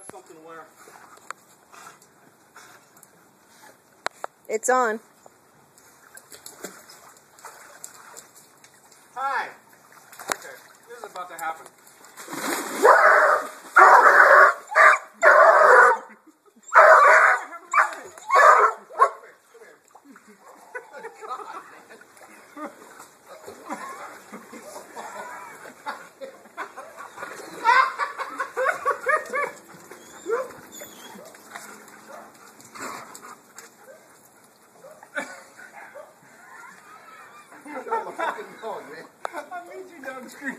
have something to wear. It's on. Hi. Okay, this is about to happen. I made you downstream.